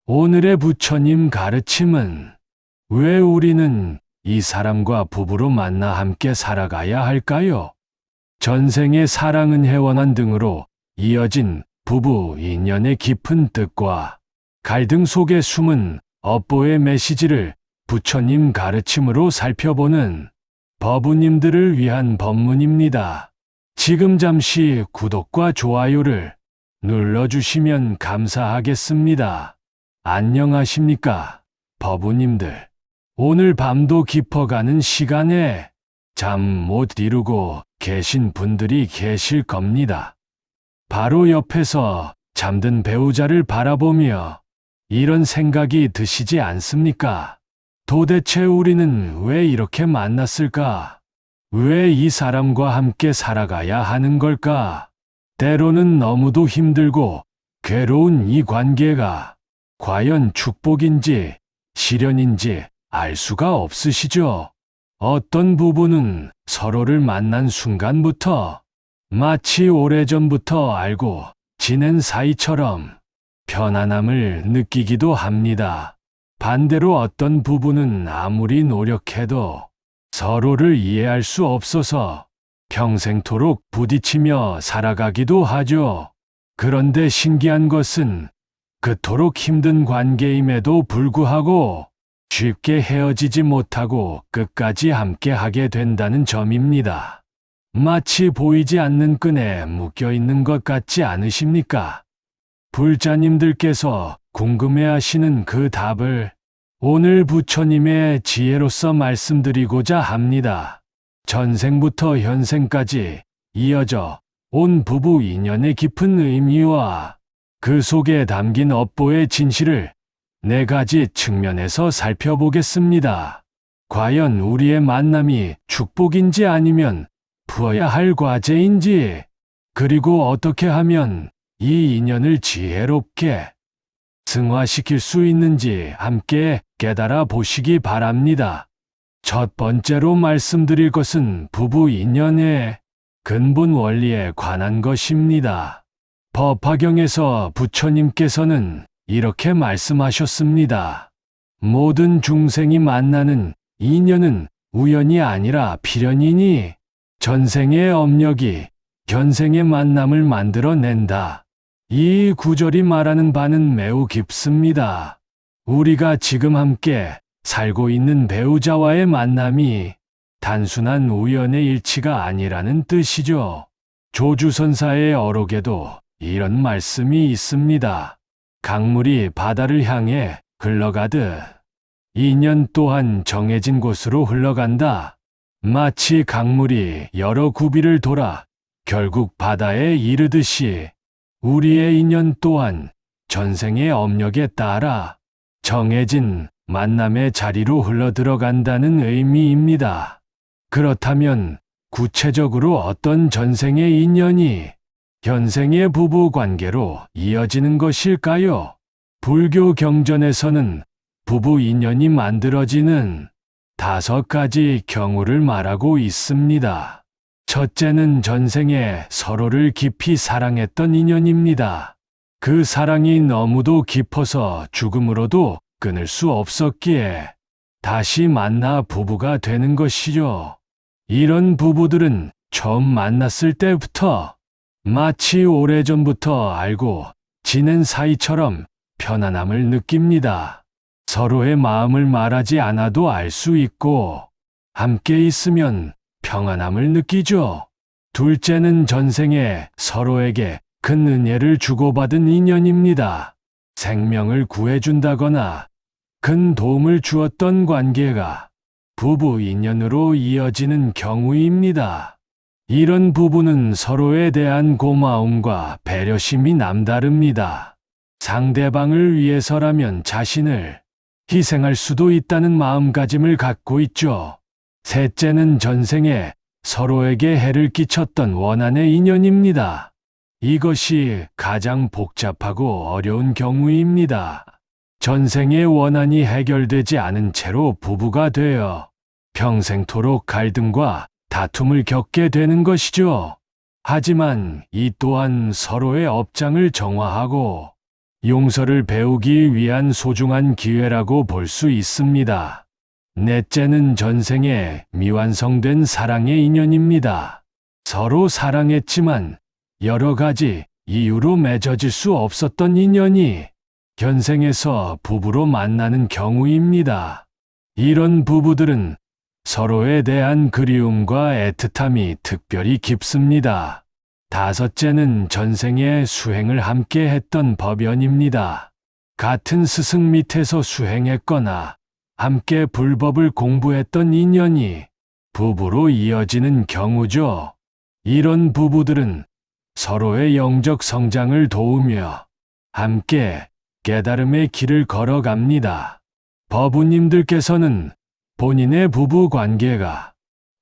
오늘의 부처님 가르침은 왜 우리는 이 사람과 부부로 만나 함께 살아가야 할까요? 전생의 사랑은 원한 등으로 이어진 부부 인연의 깊은 뜻과 갈등 속에 숨은 업보의 메시지를 부처님 가르침으로 살펴보는 법우님들을 위한 법문입니다. 지금 잠시 구독과 좋아요를 눌러주시면 감사하겠습니다. 안녕하십니까, 법우님들. 오늘 밤도 깊어가는 시간에 잠 못 이루고 계신 분들이 계실 겁니다. 바로 옆에서 잠든 배우자를 바라보며 이런 생각이 드시지 않습니까? 도대체 우리는 왜 이렇게 만났을까? 왜 이 사람과 함께 살아가야 하는 걸까? 때로는 너무도 힘들고 괴로운 이 관계가 과연 축복인지 시련인지 알 수가 없으시죠? 어떤 부부는 서로를 만난 순간부터 마치 오래전부터 알고 지낸 사이처럼 편안함을 느끼기도 합니다. 반대로 어떤 부부는 아무리 노력해도 서로를 이해할 수 없어서 평생토록 부딪히며 살아가기도 하죠. 그런데 신기한 것은 그토록 힘든 관계임에도 불구하고 쉽게 헤어지지 못하고 끝까지 함께 하게 된다는 점입니다. 마치 보이지 않는 끈에 묶여 있는 것 같지 않으십니까? 불자님들께서 궁금해하시는 그 답을 오늘 부처님의 지혜로서 말씀드리고자 합니다. 전생부터 현생까지 이어져 온 부부 인연의 깊은 의미와 그 속에 담긴 업보의 진실을 4가지 측면에서 살펴보겠습니다. 과연 우리의 만남이 축복인지 아니면 풀어야 할 과제인지, 그리고 어떻게 하면 이 인연을 지혜롭게 승화시킬 수 있는지 함께 깨달아 보시기 바랍니다. 첫 번째로 말씀드릴 것은 부부 인연의 근본 원리에 관한 것입니다. 법화경에서 부처님께서는 이렇게 말씀하셨습니다. 모든 중생이 만나는 인연은 우연이 아니라 필연이니 전생의 업력이 현생의 만남을 만들어낸다. 이 구절이 말하는 바는 매우 깊습니다. 우리가 지금 함께 살고 있는 배우자와의 만남이 단순한 우연의 일치가 아니라는 뜻이죠. 조주선사의 어록에도 이런 말씀이 있습니다. 강물이 바다를 향해 흘러가듯 인연 또한 정해진 곳으로 흘러간다. 마치 강물이 여러 구비를 돌아 결국 바다에 이르듯이 우리의 인연 또한 전생의 업력에 따라 정해진 만남의 자리로 흘러들어간다는 의미입니다. 그렇다면 구체적으로 어떤 전생의 인연이 현생의 부부 관계로 이어지는 것일까요? 불교 경전에서는 부부 인연이 만들어지는 5가지 경우를 말하고 있습니다. 첫째는 전생에 서로를 깊이 사랑했던 인연입니다. 그 사랑이 너무도 깊어서 죽음으로도 끊을 수 없었기에 다시 만나 부부가 되는 것이죠. 이런 부부들은 처음 만났을 때부터 마치 오래전부터 알고 지낸 사이처럼 편안함을 느낍니다. 서로의 마음을 말하지 않아도 알 수 있고 함께 있으면 평안함을 느끼죠. 둘째는 전생에 서로에게 큰 은혜를 주고받은 인연입니다. 생명을 구해준다거나 큰 도움을 주었던 관계가 부부 인연으로 이어지는 경우입니다. 이런 부부는 서로에 대한 고마움과 배려심이 남다릅니다. 상대방을 위해서라면 자신을 희생할 수도 있다는 마음가짐을 갖고 있죠. 셋째는 전생에 서로에게 해를 끼쳤던 원한의 인연입니다. 이것이 가장 복잡하고 어려운 경우입니다. 전생의 원한이 해결되지 않은 채로 부부가 되어 평생토록 갈등과 다툼을 겪게 되는 것이죠. 하지만 이 또한 서로의 업장을 정화하고 용서를 배우기 위한 소중한 기회라고 볼 수 있습니다. 넷째는 전생에 미완성된 사랑의 인연입니다. 서로 사랑했지만 여러 가지 이유로 맺어질 수 없었던 인연이 현생에서 부부로 만나는 경우입니다. 이런 부부들은 서로에 대한 그리움과 애틋함이 특별히 깊습니다. 다섯째는 전생에 수행을 함께 했던 법연입니다. 같은 스승 밑에서 수행했거나 함께 불법을 공부했던 인연이 부부로 이어지는 경우죠. 이런 부부들은 서로의 영적 성장을 도우며 함께 깨달음의 길을 걸어갑니다. 법우님들께서는 본인의 부부 관계가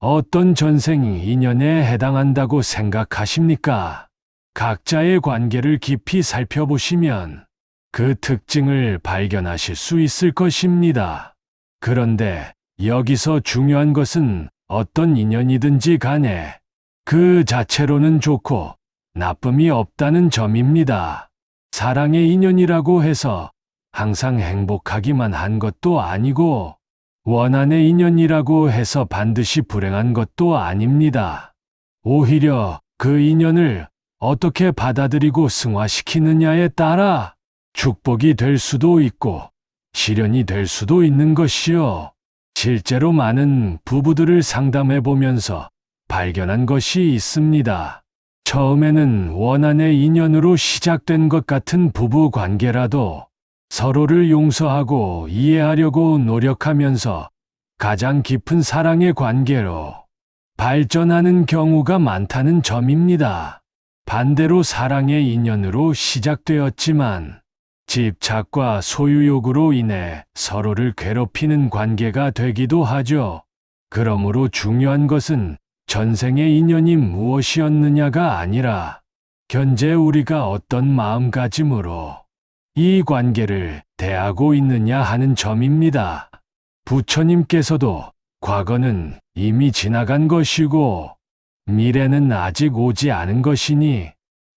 어떤 전생 인연에 해당한다고 생각하십니까? 각자의 관계를 깊이 살펴보시면 그 특징을 발견하실 수 있을 것입니다. 그런데 여기서 중요한 것은 어떤 인연이든지 간에 그 자체로는 좋고 나쁨이 없다는 점입니다. 사랑의 인연이라고 해서 항상 행복하기만 한 것도 아니고 원한의 인연이라고 해서 반드시 불행한 것도 아닙니다. 오히려 그 인연을 어떻게 받아들이고 승화시키느냐에 따라 축복이 될 수도 있고 시련이 될 수도 있는 것이요. 실제로 많은 부부들을 상담해 보면서 발견한 것이 있습니다. 처음에는 원한의 인연으로 시작된 것 같은 부부 관계라도 서로를 용서하고 이해하려고 노력하면서 가장 깊은 사랑의 관계로 발전하는 경우가 많다는 점입니다. 반대로 사랑의 인연으로 시작되었지만 집착과 소유욕으로 인해 서로를 괴롭히는 관계가 되기도 하죠. 그러므로 중요한 것은 전생의 인연이 무엇이었느냐가 아니라 현재 우리가 어떤 마음가짐으로 이 관계를 대하고 있느냐 하는 점입니다. 부처님께서도 과거는 이미 지나간 것이고 미래는 아직 오지 않은 것이니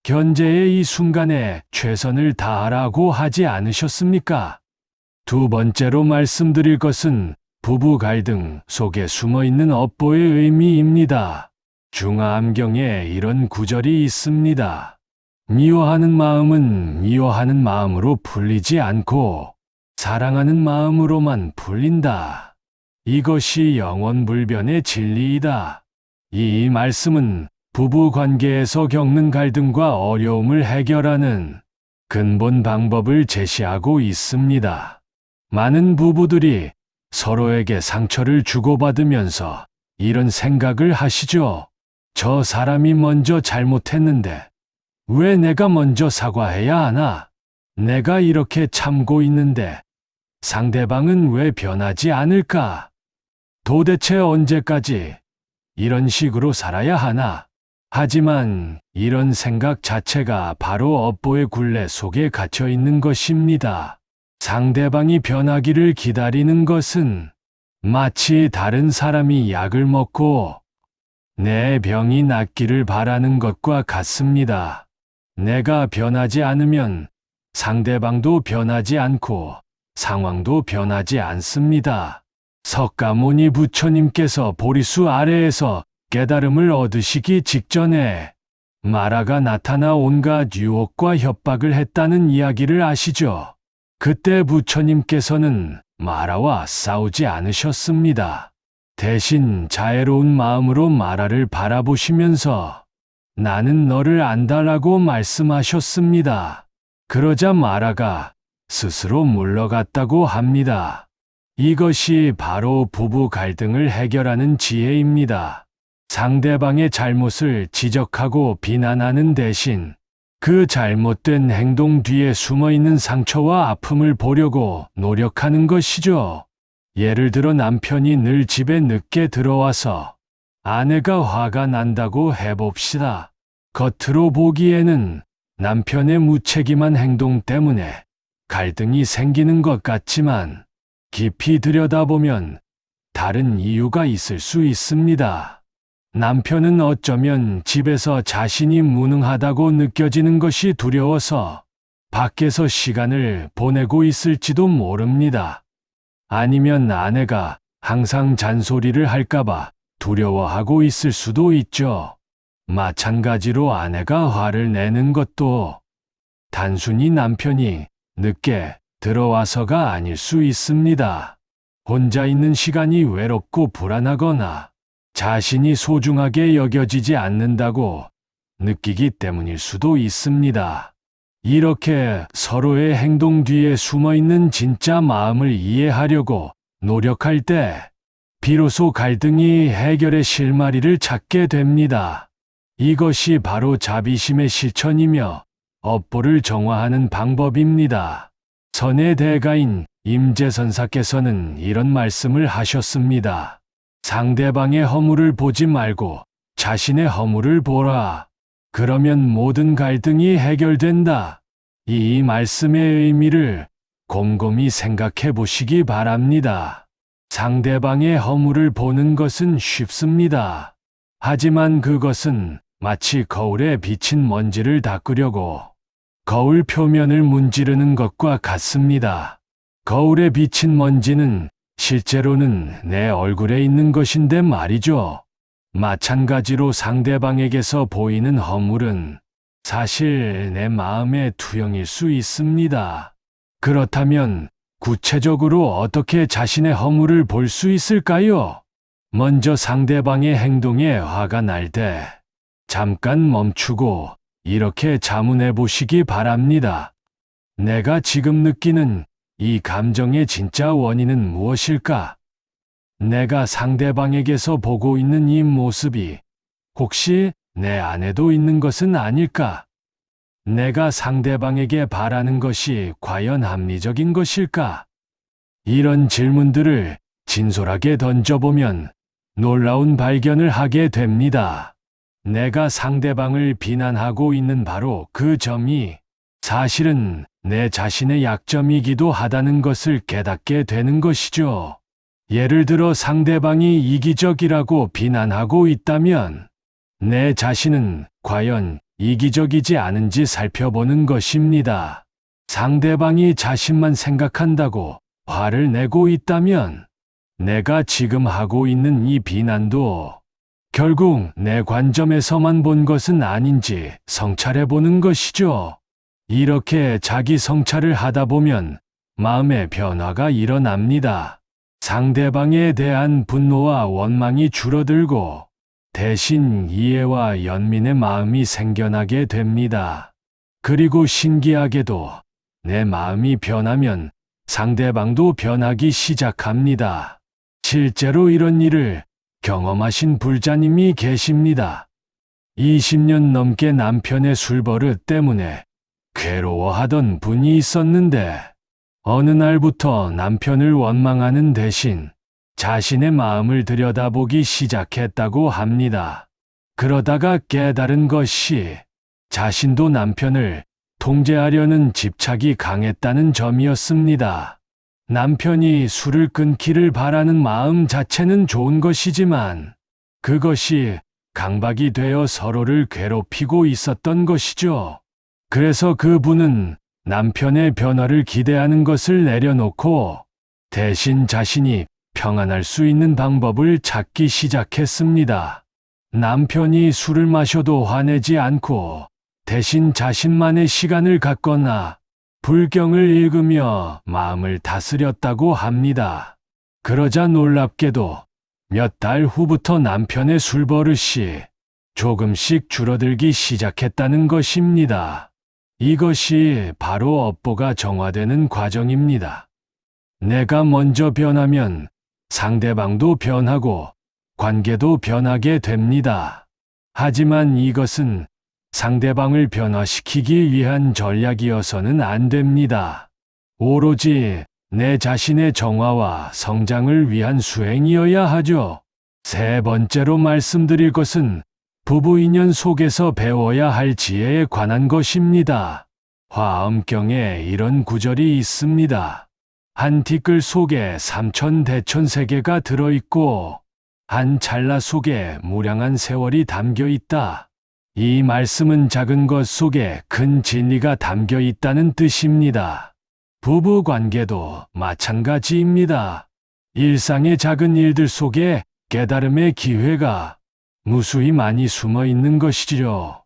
현재의 이 순간에 최선을 다하라고 하지 않으셨습니까? 두 번째로 말씀드릴 것은 부부 갈등 속에 숨어있는 업보의 의미입니다. 중화암경에 이런 구절이 있습니다. 미워하는 마음은 미워하는 마음으로 풀리지 않고 사랑하는 마음으로만 풀린다. 이것이 영원불변의 진리이다. 이 말씀은 부부 관계에서 겪는 갈등과 어려움을 해결하는 근본 방법을 제시하고 있습니다. 많은 부부들이 서로에게 상처를 주고받으면서 이런 생각을 하시죠. 저 사람이 먼저 잘못했는데 왜 내가 먼저 사과해야 하나? 내가 이렇게 참고 있는데 상대방은 왜 변하지 않을까? 도대체 언제까지 이런 식으로 살아야 하나? 하지만 이런 생각 자체가 바로 업보의 굴레 속에 갇혀 있는 것입니다. 상대방이 변하기를 기다리는 것은 마치 다른 사람이 약을 먹고 내 병이 낫기를 바라는 것과 같습니다. 내가 변하지 않으면 상대방도 변하지 않고 상황도 변하지 않습니다. 석가모니 부처님께서 보리수 아래에서 깨달음을 얻으시기 직전에 마라가 나타나 온갖 유혹과 협박을 했다는 이야기를 아시죠? 그때 부처님께서는 마라와 싸우지 않으셨습니다. 대신 자애로운 마음으로 마라를 바라보시면서 나는 너를 안다라고 말씀하셨습니다. 그러자 마라가 스스로 물러갔다고 합니다. 이것이 바로 부부 갈등을 해결하는 지혜입니다. 상대방의 잘못을 지적하고 비난하는 대신 그 잘못된 행동 뒤에 숨어있는 상처와 아픔을 보려고 노력하는 것이죠. 예를 들어 남편이 늘 집에 늦게 들어와서 아내가 화가 난다고 해봅시다. 겉으로 보기에는 남편의 무책임한 행동 때문에 갈등이 생기는 것 같지만 깊이 들여다보면 다른 이유가 있을 수 있습니다. 남편은 어쩌면 집에서 자신이 무능하다고 느껴지는 것이 두려워서 밖에서 시간을 보내고 있을지도 모릅니다. 아니면 아내가 항상 잔소리를 할까봐 두려워하고 있을 수도 있죠. 마찬가지로 아내가 화를 내는 것도 단순히 남편이 늦게 들어와서가 아닐 수 있습니다. 혼자 있는 시간이 외롭고 불안하거나 자신이 소중하게 여겨지지 않는다고 느끼기 때문일 수도 있습니다. 이렇게 서로의 행동 뒤에 숨어있는 진짜 마음을 이해하려고 노력할 때 비로소 갈등이 해결의 실마리를 찾게 됩니다. 이것이 바로 자비심의 실천이며 업보를 정화하는 방법입니다. 선의 대가인 임재선사께서는 이런 말씀을 하셨습니다. 상대방의 허물을 보지 말고 자신의 허물을 보라. 그러면 모든 갈등이 해결된다. 이 말씀의 의미를 곰곰이 생각해 보시기 바랍니다. 상대방의 허물을 보는 것은 쉽습니다. 하지만 그것은 마치 거울에 비친 먼지를 닦으려고 거울 표면을 문지르는 것과 같습니다. 거울에 비친 먼지는 실제로는 내 얼굴에 있는 것인데 말이죠. 마찬가지로 상대방에게서 보이는 허물은 사실 내 마음의 투영일 수 있습니다. 그렇다면 구체적으로 어떻게 자신의 허물을 볼 수 있을까요? 먼저 상대방의 행동에 화가 날 때 잠깐 멈추고 이렇게 자문해 보시기 바랍니다. 내가 지금 느끼는 이 감정의 진짜 원인은 무엇일까? 내가 상대방에게서 보고 있는 이 모습이 혹시 내 안에도 있는 것은 아닐까? 내가 상대방에게 바라는 것이 과연 합리적인 것일까? 이런 질문들을 진솔하게 던져보면 놀라운 발견을 하게 됩니다. 내가 상대방을 비난하고 있는 바로 그 점이 사실은 내 자신의 약점이기도 하다는 것을 깨닫게 되는 것이죠. 예를 들어 상대방이 이기적이라고 비난하고 있다면 내 자신은 과연 이기적이지 않은지 살펴보는 것입니다. 상대방이 자신만 생각한다고 화를 내고 있다면 내가 지금 하고 있는 이 비난도 결국 내 관점에서만 본 것은 아닌지 성찰해 보는 것이죠. 이렇게 자기 성찰을 하다 보면 마음의 변화가 일어납니다. 상대방에 대한 분노와 원망이 줄어들고 대신 이해와 연민의 마음이 생겨나게 됩니다. 그리고 신기하게도 내 마음이 변하면 상대방도 변하기 시작합니다. 실제로 이런 일을 경험하신 불자님이 계십니다. 20년 넘게 남편의 술버릇 때문에 괴로워하던 분이 있었는데 어느 날부터 남편을 원망하는 대신 자신의 마음을 들여다보기 시작했다고 합니다. 그러다가 깨달은 것이 자신도 남편을 통제하려는 집착이 강했다는 점이었습니다. 남편이 술을 끊기를 바라는 마음 자체는 좋은 것이지만 그것이 강박이 되어 서로를 괴롭히고 있었던 것이죠. 그래서 그분은 남편의 변화를 기대하는 것을 내려놓고 대신 자신이 평안할 수 있는 방법을 찾기 시작했습니다. 남편이 술을 마셔도 화내지 않고 대신 자신만의 시간을 갖거나 불경을 읽으며 마음을 다스렸다고 합니다. 그러자 놀랍게도 몇 달 후부터 남편의 술버릇이 조금씩 줄어들기 시작했다는 것입니다. 이것이 바로 업보가 정화되는 과정입니다. 내가 먼저 변하면 상대방도 변하고 관계도 변하게 됩니다. 하지만 이것은 상대방을 변화시키기 위한 전략이어서는 안 됩니다. 오로지 내 자신의 정화와 성장을 위한 수행이어야 하죠. 세 번째로 말씀드릴 것은 부부 인연 속에서 배워야 할 지혜에 관한 것입니다. 화엄경에 이런 구절이 있습니다. 한 티끌 속에 삼천대천세계가 들어있고 한 찰나 속에 무량한 세월이 담겨 있다. 이 말씀은 작은 것 속에 큰 진리가 담겨 있다는 뜻입니다. 부부 관계도 마찬가지입니다. 일상의 작은 일들 속에 깨달음의 기회가 무수히 많이 숨어 있는 것이지요.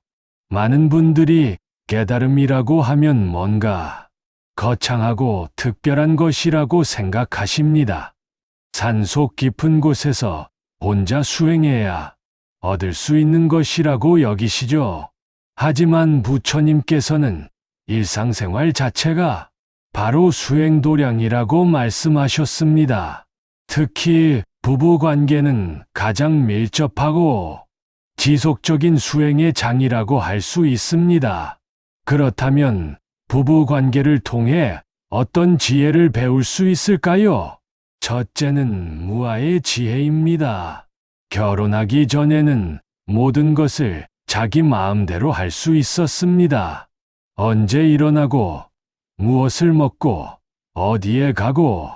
많은 분들이 깨달음이라고 하면 뭔가 거창하고 특별한 것이라고 생각하십니다. 산속 깊은 곳에서 혼자 수행해야 얻을 수 있는 것이라고 여기시죠. 하지만 부처님께서는 일상생활 자체가 바로 수행도량이라고 말씀하셨습니다. 특히 부부관계는 가장 밀접하고 지속적인 수행의 장이라고 할 수 있습니다. 그렇다면 부부관계를 통해 어떤 지혜를 배울 수 있을까요? 첫째는 무아의 지혜입니다. 결혼하기 전에는 모든 것을 자기 마음대로 할 수 있었습니다. 언제 일어나고, 무엇을 먹고, 어디에 가고,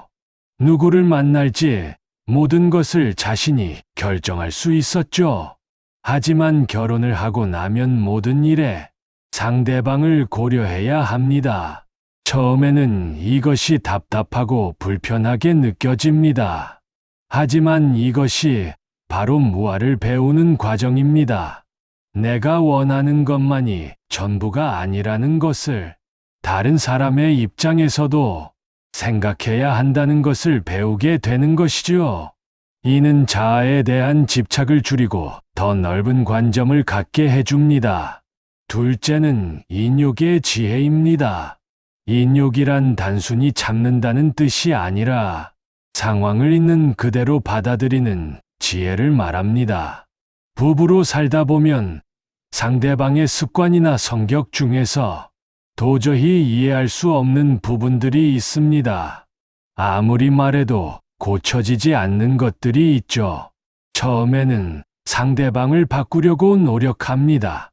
누구를 만날지 모든 것을 자신이 결정할 수 있었죠. 하지만 결혼을 하고 나면 모든 일에 상대방을 고려해야 합니다. 처음에는 이것이 답답하고 불편하게 느껴집니다. 하지만 이것이 바로 무아를 배우는 과정입니다. 내가 원하는 것만이 전부가 아니라는 것을 다른 사람의 입장에서도 생각해야 한다는 것을 배우게 되는 것이죠. 이는 자아에 대한 집착을 줄이고 더 넓은 관점을 갖게 해줍니다. 둘째는 인욕의 지혜입니다. 인욕이란 단순히 참는다는 뜻이 아니라 상황을 있는 그대로 받아들이는 지혜를 말합니다. 부부로 살다 보면 상대방의 습관이나 성격 중에서 도저히 이해할 수 없는 부분들이 있습니다. 아무리 말해도 고쳐지지 않는 것들이 있죠. 처음에는 상대방을 바꾸려고 노력합니다.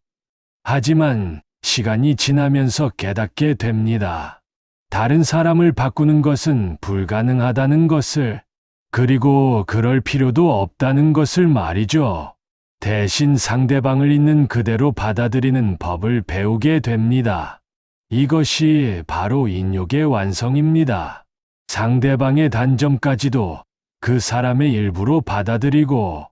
하지만 시간이 지나면서 깨닫게 됩니다. 다른 사람을 바꾸는 것은 불가능하다는 것을, 그리고 그럴 필요도 없다는 것을 말이죠. 대신 상대방을 있는 그대로 받아들이는 법을 배우게 됩니다. 이것이 바로 인욕의 완성입니다. 상대방의 단점까지도 그 사람의 일부로 받아들이고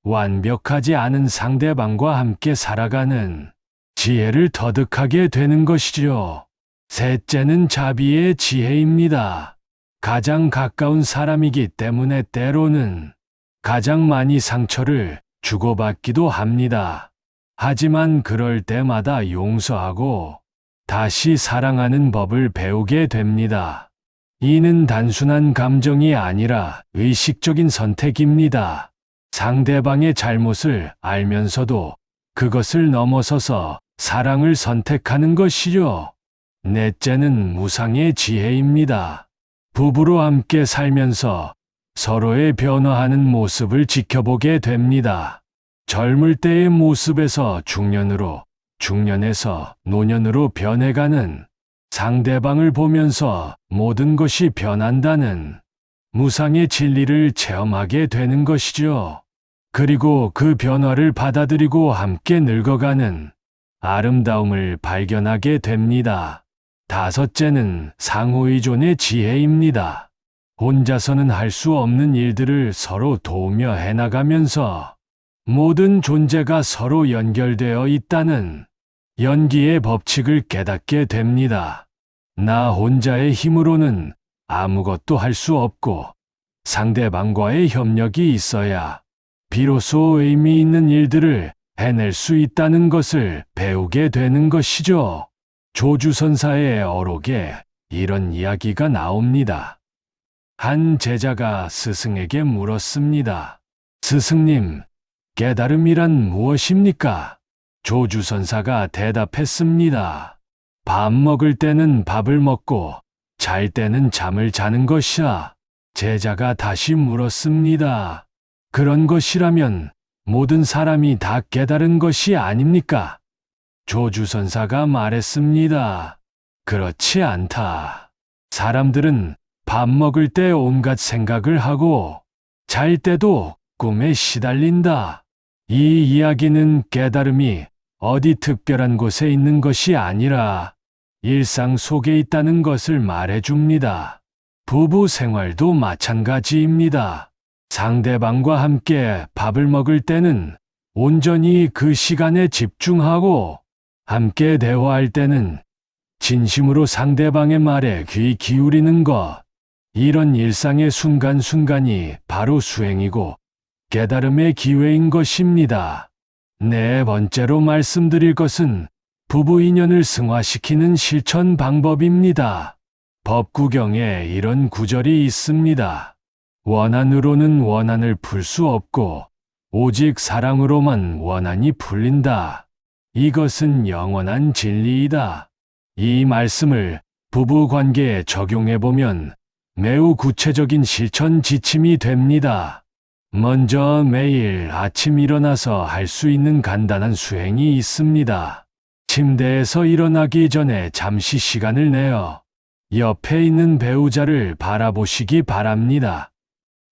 완벽하지 않은 상대방과 함께 살아가는 지혜를 터득하게 되는 것이죠. 셋째는 자비의 지혜입니다. 가장 가까운 사람이기 때문에 때로는 가장 많이 상처를 주고받기도 합니다. 하지만 그럴 때마다 용서하고 다시 사랑하는 법을 배우게 됩니다. 이는 단순한 감정이 아니라 의식적인 선택입니다. 상대방의 잘못을 알면서도 그것을 넘어서서 사랑을 선택하는 것이요. 넷째는 무상의 지혜입니다. 부부로 함께 살면서 서로의 변화하는 모습을 지켜보게 됩니다. 젊을 때의 모습에서 중년으로, 중년에서 노년으로 변해가는 상대방을 보면서 모든 것이 변한다는 무상의 진리를 체험하게 되는 것이죠. 그리고 그 변화를 받아들이고 함께 늙어가는 아름다움을 발견하게 됩니다. 다섯째는 상호의존의 지혜입니다. 혼자서는 할 수 없는 일들을 서로 도우며 해나가면서 모든 존재가 서로 연결되어 있다는 연기의 법칙을 깨닫게 됩니다. 나 혼자의 힘으로는 아무것도 할 수 없고 상대방과의 협력이 있어야 비로소 의미 있는 일들을 해낼 수 있다는 것을 배우게 되는 것이죠. 조주선사의 어록에 이런 이야기가 나옵니다. 한 제자가 스승에게 물었습니다. 스승님, 깨달음이란 무엇입니까? 조주선사가 대답했습니다. 밥 먹을 때는 밥을 먹고 잘 때는 잠을 자는 것이야. 제자가 다시 물었습니다. 그런 것이라면 모든 사람이 다 깨달은 것이 아닙니까? 조주선사가 말했습니다. 그렇지 않다. 사람들은 밥 먹을 때 온갖 생각을 하고 잘 때도 꿈에 시달린다. 이 이야기는 깨달음이 어디 특별한 곳에 있는 것이 아니라 일상 속에 있다는 것을 말해줍니다. 부부 생활도 마찬가지입니다. 상대방과 함께 밥을 먹을 때는 온전히 그 시간에 집중하고 함께 대화할 때는 진심으로 상대방의 말에 귀 기울이는 것. 이런 일상의 순간순간이 바로 수행이고 깨달음의 기회인 것입니다. 네 번째로 말씀드릴 것은 부부 인연을 승화시키는 실천 방법입니다. 법구경에 이런 구절이 있습니다. 원한으로는 원한을 풀 수 없고 오직 사랑으로만 원한이 풀린다. 이것은 영원한 진리이다. 이 말씀을 부부 관계에 적용해 보면 매우 구체적인 실천 지침이 됩니다. 먼저 매일 아침 일어나서 할 수 있는 간단한 수행이 있습니다. 침대에서 일어나기 전에 잠시 시간을 내어 옆에 있는 배우자를 바라보시기 바랍니다.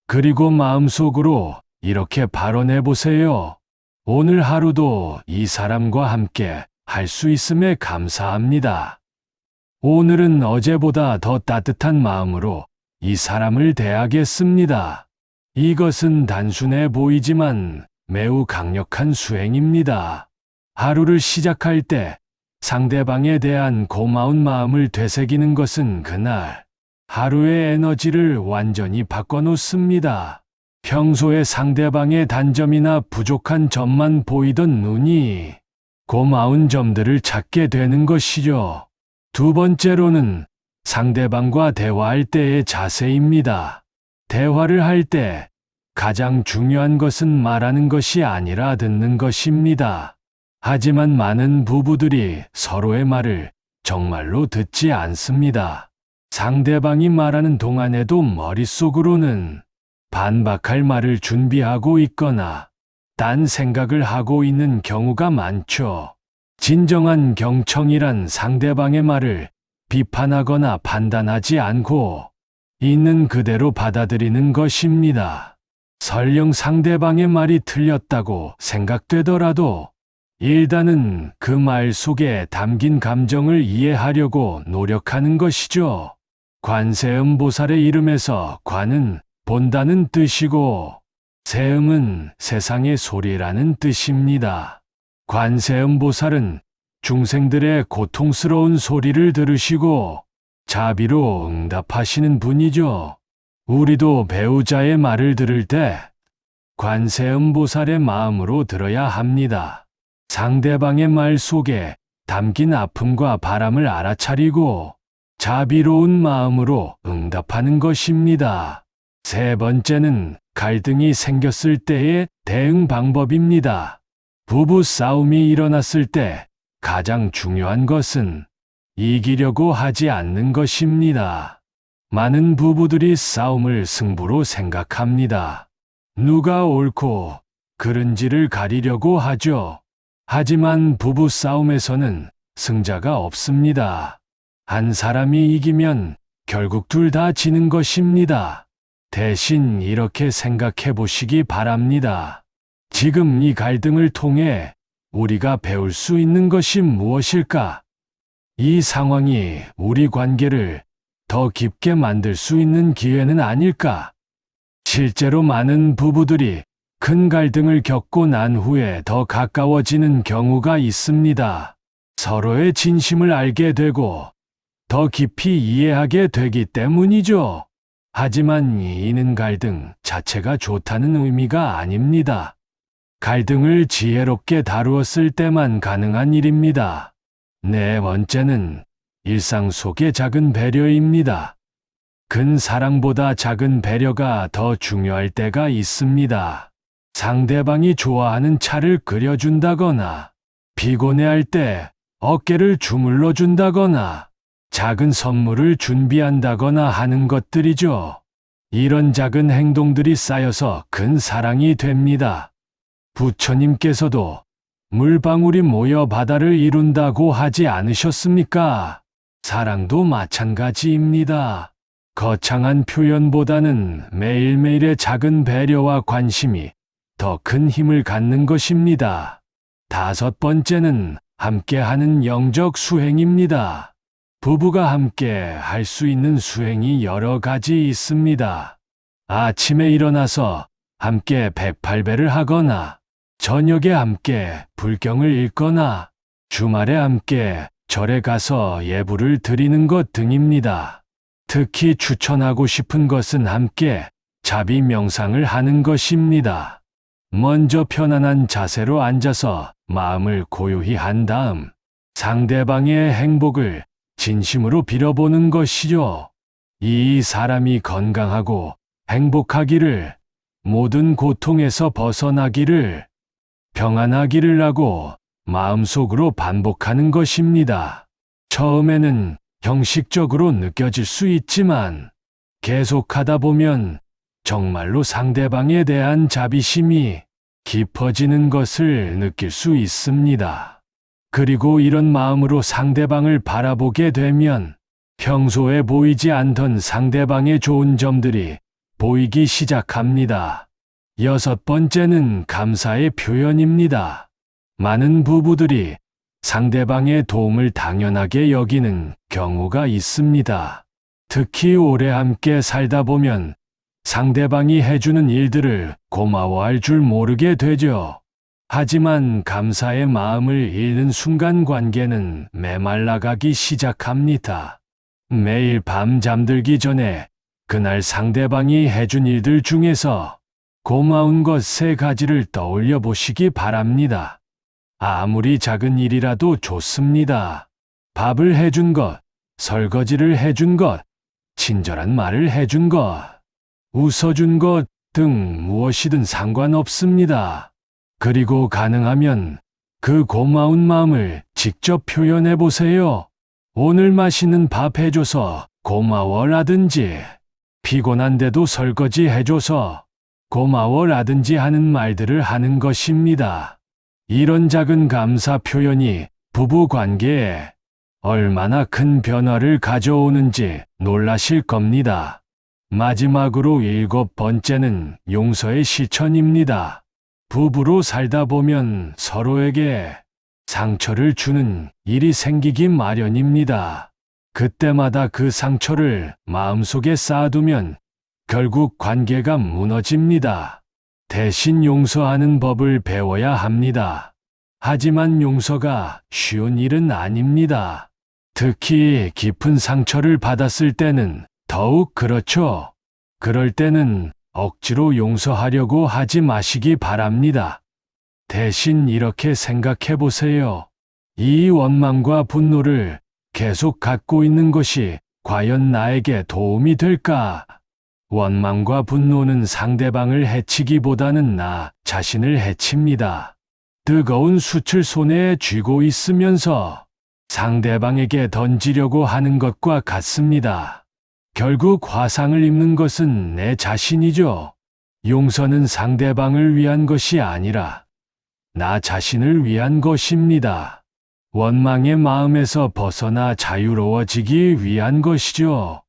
그리고 마음속으로 이렇게 발언해 보세요. 오늘 하루도 이 사람과 함께 할 수 있음에 감사합니다. 오늘은 어제보다 더 따뜻한 마음으로 이 사람을 대하겠습니다. 이것은 단순해 보이지만 매우 강력한 수행입니다. 하루를 시작할 때 상대방에 대한 고마운 마음을 되새기는 것은 그날 하루의 에너지를 완전히 바꿔놓습니다. 평소에 상대방의 단점이나 부족한 점만 보이던 눈이 고마운 점들을 찾게 되는 것이죠. 두 번째로는 상대방과 대화할 때의 자세입니다. 대화를 할 때 가장 중요한 것은 말하는 것이 아니라 듣는 것입니다. 하지만 많은 부부들이 서로의 말을 정말로 듣지 않습니다. 상대방이 말하는 동안에도 머릿속으로는 반박할 말을 준비하고 있거나 딴 생각을 하고 있는 경우가 많죠. 진정한 경청이란 상대방의 말을 비판하거나 판단하지 않고 있는 그대로 받아들이는 것입니다. 설령 상대방의 말이 틀렸다고 생각되더라도 일단은 그 말 속에 담긴 감정을 이해하려고 노력하는 것이죠. 관세음보살의 이름에서 관은 본다는 뜻이고 세음은 세상의 소리라는 뜻입니다. 관세음보살은 중생들의 고통스러운 소리를 들으시고 자비로 응답하시는 분이죠. 우리도 배우자의 말을 들을 때 관세음보살의 마음으로 들어야 합니다. 상대방의 말 속에 담긴 아픔과 바람을 알아차리고 자비로운 마음으로 응답하는 것입니다. 세 번째는 갈등이 생겼을 때의 대응 방법입니다. 부부 싸움이 일어났을 때 가장 중요한 것은 이기려고 하지 않는 것입니다. 많은 부부들이 싸움을 승부로 생각합니다. 누가 옳고 그른지를 가리려고 하죠. 하지만 부부 싸움에서는 승자가 없습니다. 한 사람이 이기면 결국 둘 다 지는 것입니다. 대신 이렇게 생각해 보시기 바랍니다. 지금 이 갈등을 통해 우리가 배울 수 있는 것이 무엇일까? 이 상황이 우리 관계를 더 깊게 만들 수 있는 기회는 아닐까? 실제로 많은 부부들이 큰 갈등을 겪고 난 후에 더 가까워지는 경우가 있습니다. 서로의 진심을 알게 되고 더 깊이 이해하게 되기 때문이죠. 하지만 이는 갈등 자체가 좋다는 의미가 아닙니다. 갈등을 지혜롭게 다루었을 때만 가능한 일입니다. 네 번째는 일상 속의 작은 배려입니다. 큰 사랑보다 작은 배려가 더 중요할 때가 있습니다. 상대방이 좋아하는 차를 끓여준다거나, 피곤해할 때 어깨를 주물러 준다거나, 작은 선물을 준비한다거나 하는 것들이죠. 이런 작은 행동들이 쌓여서 큰 사랑이 됩니다. 부처님께서도 물방울이 모여 바다를 이룬다고 하지 않으셨습니까? 사랑도 마찬가지입니다. 거창한 표현보다는 매일매일의 작은 배려와 관심이 더 큰 힘을 갖는 것입니다. 5번째는 함께하는 영적 수행입니다. 부부가 함께 할 수 있는 수행이 여러 가지 있습니다. 아침에 일어나서 함께 108배를 하거나, 저녁에 함께 불경을 읽거나, 주말에 함께 절에 가서 예불을 드리는 것 등입니다. 특히 추천하고 싶은 것은 함께 자비 명상을 하는 것입니다. 먼저 편안한 자세로 앉아서 마음을 고요히 한 다음 상대방의 행복을 진심으로 빌어보는 것이죠. 이 사람이 건강하고 행복하기를, 모든 고통에서 벗어나기를, 평안하기를 하고 마음속으로 반복하는 것입니다. 처음에는 형식적으로 느껴질 수 있지만 계속하다 보면 정말로 상대방에 대한 자비심이 깊어지는 것을 느낄 수 있습니다. 그리고 이런 마음으로 상대방을 바라보게 되면 평소에 보이지 않던 상대방의 좋은 점들이 보이기 시작합니다. 6번째는 감사의 표현입니다. 많은 부부들이 상대방의 도움을 당연하게 여기는 경우가 있습니다. 특히 오래 함께 살다 보면 상대방이 해주는 일들을 고마워할 줄 모르게 되죠. 하지만 감사의 마음을 잃는 순간 관계는 메말라가기 시작합니다. 매일 밤 잠들기 전에 그날 상대방이 해준 일들 중에서 고마운 것 3가지를 떠올려 보시기 바랍니다. 아무리 작은 일이라도 좋습니다. 밥을 해준 것, 설거지를 해준 것, 친절한 말을 해준 것, 웃어준 것 등 무엇이든 상관없습니다. 그리고 가능하면 그 고마운 마음을 직접 표현해 보세요. 오늘 맛있는 밥 해줘서 고마워라든지, 피곤한데도 설거지 해줘서 고마워라든지 하는 말들을 하는 것입니다. 이런 작은 감사 표현이 부부 관계에 얼마나 큰 변화를 가져오는지 놀라실 겁니다. 마지막으로 7번째는 용서의 실천입니다. 부부로 살다 보면 서로에게 상처를 주는 일이 생기기 마련입니다. 그때마다 그 상처를 마음속에 쌓아두면 결국 관계가 무너집니다. 대신 용서하는 법을 배워야 합니다. 하지만 용서가 쉬운 일은 아닙니다. 특히 깊은 상처를 받았을 때는 더욱 그렇죠. 그럴 때는 억지로 용서하려고 하지 마시기 바랍니다. 대신 이렇게 생각해 보세요. 이 원망과 분노를 계속 갖고 있는 것이 과연 나에게 도움이 될까? 원망과 분노는 상대방을 해치기보다는 나 자신을 해칩니다. 뜨거운 숯을 손에 쥐고 있으면서 상대방에게 던지려고 하는 것과 같습니다. 결국 화상을 입는 것은 내 자신이죠. 용서는 상대방을 위한 것이 아니라 나 자신을 위한 것입니다. 원망의 마음에서 벗어나 자유로워지기 위한 것이죠.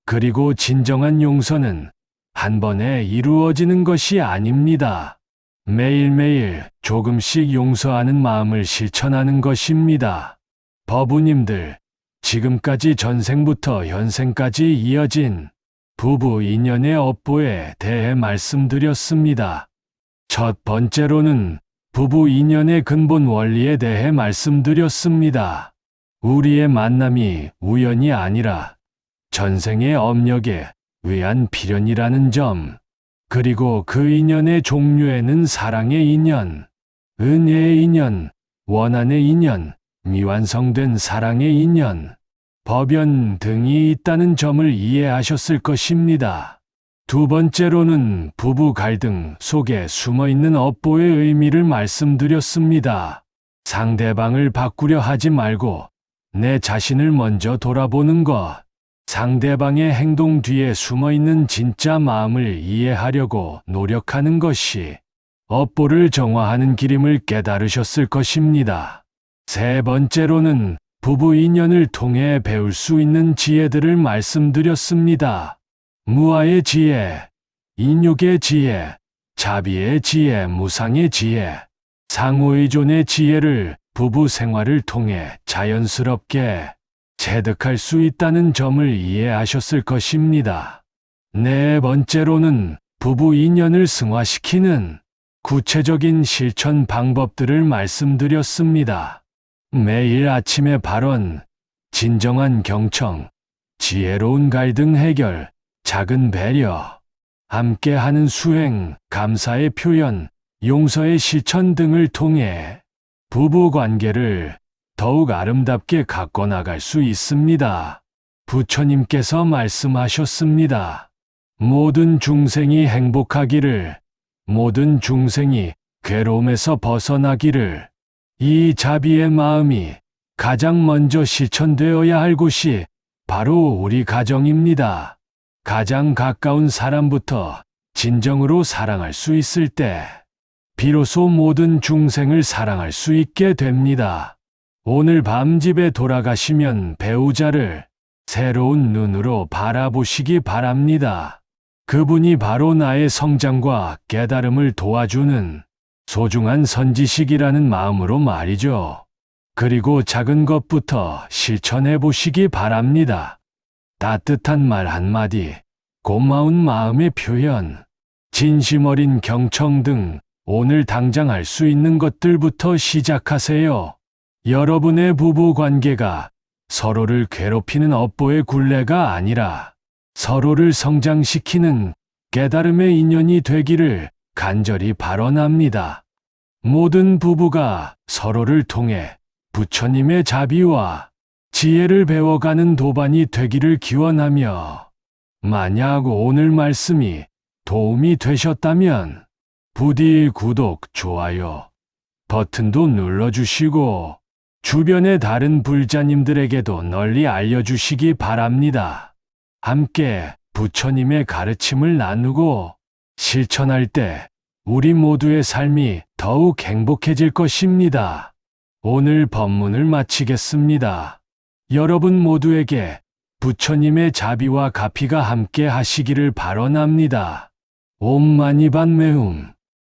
그리고 진정한 용서는 한 번에 이루어지는 것이 아닙니다. 매일매일 조금씩 용서하는 마음을 실천하는 것입니다. 법우님들, 지금까지 전생부터 현생까지 이어진 부부 인연의 업보에 대해 말씀드렸습니다. 첫 번째로는 부부 인연의 근본 원리에 대해 말씀드렸습니다. 우리의 만남이 우연이 아니라 전생의 업력에 의한 필연이라는 점, 그리고 그 인연의 종류에는 사랑의 인연, 은혜의 인연, 원한의 인연, 미완성된 사랑의 인연, 법연 등이 있다는 점을 이해하셨을 것입니다. 두 번째로는 부부 갈등 속에 숨어있는 업보의 의미를 말씀드렸습니다. 상대방을 바꾸려 하지 말고 내 자신을 먼저 돌아보는 것, 상대방의 행동 뒤에 숨어있는 진짜 마음을 이해하려고 노력하는 것이 업보를 정화하는 길임을 깨달으셨을 것입니다. 세 번째로는 부부 인연을 통해 배울 수 있는 지혜들을 말씀드렸습니다. 무아의 지혜, 인욕의 지혜, 자비의 지혜, 무상의 지혜, 상호의존의 지혜를 부부 생활을 통해 자연스럽게 체득할 수 있다는 점을 이해하셨을 것입니다. 네 번째로는 부부 인연을 승화시키는 구체적인 실천 방법들을 말씀드렸습니다. 매일 아침의 발언, 진정한 경청, 지혜로운 갈등 해결, 작은 배려, 함께하는 수행, 감사의 표현, 용서의 실천 등을 통해 부부 관계를 더욱 아름답게 가꿔나갈 수 있습니다. 부처님께서 말씀하셨습니다. 모든 중생이 행복하기를, 모든 중생이 괴로움에서 벗어나기를. 이 자비의 마음이 가장 먼저 실천되어야 할 곳이 바로 우리 가정입니다. 가장 가까운 사람부터 진정으로 사랑할 수 있을 때, 비로소 모든 중생을 사랑할 수 있게 됩니다. 오늘 밤 집에 돌아가시면 배우자를 새로운 눈으로 바라보시기 바랍니다. 그분이 바로 나의 성장과 깨달음을 도와주는 소중한 선지식이라는 마음으로 말이죠. 그리고 작은 것부터 실천해 보시기 바랍니다. 따뜻한 말 한마디, 고마운 마음의 표현, 진심 어린 경청 등 오늘 당장 할 수 있는 것들부터 시작하세요. 여러분의 부부 관계가 서로를 괴롭히는 업보의 굴레가 아니라 서로를 성장시키는 깨달음의 인연이 되기를 간절히 발언합니다. 모든 부부가 서로를 통해 부처님의 자비와 지혜를 배워가는 도반이 되기를 기원하며, 만약 오늘 말씀이 도움이 되셨다면 부디 구독, 좋아요 버튼도 눌러주시고 주변의 다른 불자님들에게도 널리 알려주시기 바랍니다. 함께 부처님의 가르침을 나누고 실천할 때 우리 모두의 삶이 더욱 행복해질 것입니다. 오늘 법문을 마치겠습니다. 여러분 모두에게 부처님의 자비와 가피가 함께 하시기를 발언합니다. 옴 마니 padme hum.